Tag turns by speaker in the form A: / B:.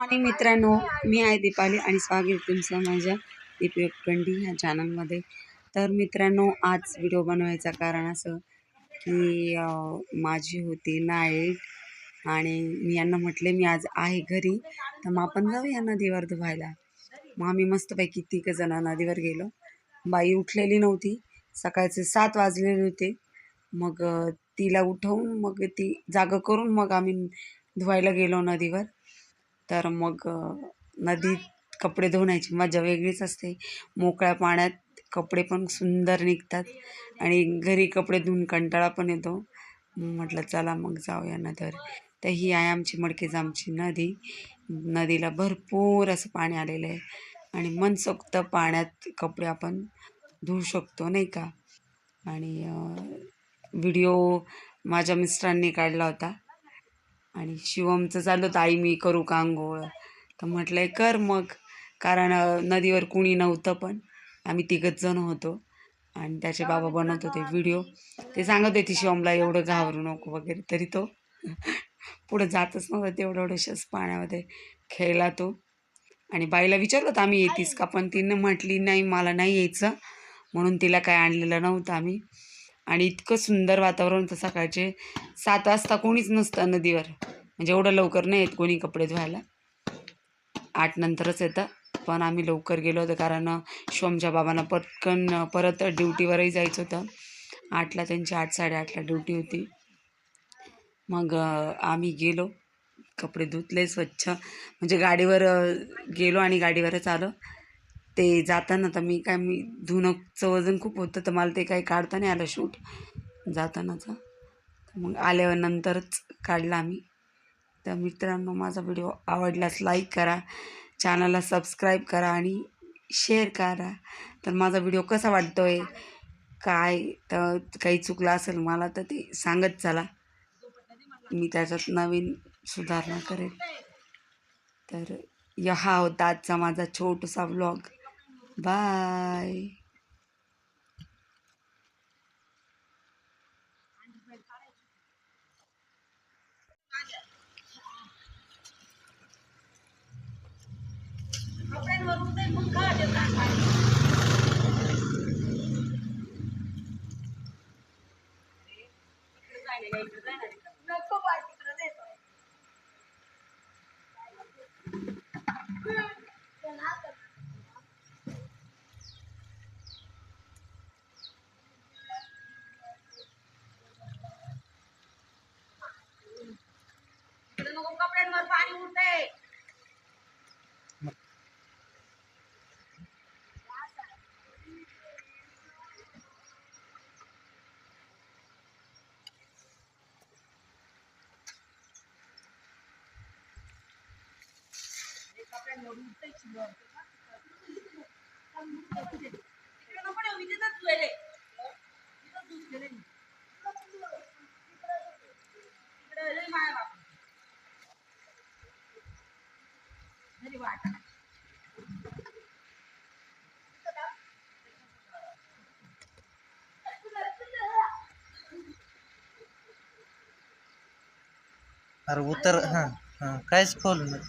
A: आणि मित्रांनो, मी आहे दीपाली आणि स्वागत आहे तुमचं माझ्या दीपी 20 ह्या चॅनलमध्ये. तर मित्रांनो, आज व्हिडिओ बनवायचं कारण असं की माझी होती नाईट आणि मी यांना म्हटले मी आज आहे घरी, तर मग आपण जाऊया नदीवर धुवायला. मग आम्ही मस्तपैकी 3 जण नदीवर गेलो. बाई उठलेली नव्हती, सकाळचे 7 वाजलेले होते. मग तिला उठवून मग ती जागं करून मग आम्ही धुवायला गेलो नदीवर. तर मग नदीत कपडे धुण्याची मजा वेगळीच असते. मोकळ्या पाण्यात कपडे पण सुंदर निघतात आणि घरी कपडे धुवून कंटाळा पण येतो. म्हटलं चला मग जाऊया नदीवर. तर ही आहे आमची मडकेजामची नदी. नदीला भरपूर असं पाणी आलेलं आहे आणि मनसोक्त पाण्यात कपडे आपण धुवू शकतो नाही का. आणि व्हिडिओ माझ्या मिस्टरांनी काढला होता आणि शिवमचं चाललं होतं आई मी करू का आंघोळ. तर म्हटलं कर मग, कारण नदीवर कुणी नव्हतं, पण आम्ही 3 जण होतो आणि त्याचे बाबा बनवत होते व्हिडिओ. ते सांगत होते शिवमला एवढं घाबरू नको वगैरे, तरी तो पुढं जातच नव्हता. तेवढ्याशेच पाण्यामध्ये खेळला तो. आणि बाईला विचारलं होतं आम्ही येतीस का, पण तिने म्हटली नाही मला नाही यायचं, म्हणून तिला काय आणलेलं नव्हतं आम्ही. आणि इतकं सुंदर वातावरण होतं. सकाळचे 7 वाजता कोणीच नसतं नदीवर, म्हणजे एवढं लवकर नाही येत कोणी कपडे धुवायला, 8 नंतरच येतं. पण आम्ही लवकर गेलो होतो कारण शिवमच्या बाबांना पटकन परत ड्युटीवरही जायचं होतं. 8ला त्यांची 8-8:30ला ड्युटी होती. मग आम्ही गेलो, कपडे धुतले स्वच्छ, म्हणजे गाडीवर गेलो आणि गाडीवरच आलो. ते जाताना तर मी धुणंचं वजन खूप होतं, तर मला ते काही काढता नाही आलं शूट जातानाचं. मग आल्यावर नंतरच काढला आम्ही. तर मित्रांनो, माझा व्हिडिओ आवडल्यास लाईक करा, चॅनलला सबस्क्राईब करा आणि शेअर करा. तर माझा व्हिडिओ कसा वाटतो आहे, काय तर काही चुकलं असेल मला तर ते सांगत चला, मी त्याच्यात नवीन सुधारणा करेल. तर हा होता आजचा माझा छोटासा व्लॉग. बाय. कपड्यांवर पाणी उडतंय.
B: अरे उतर. हां हां, काहीच बोलू नये.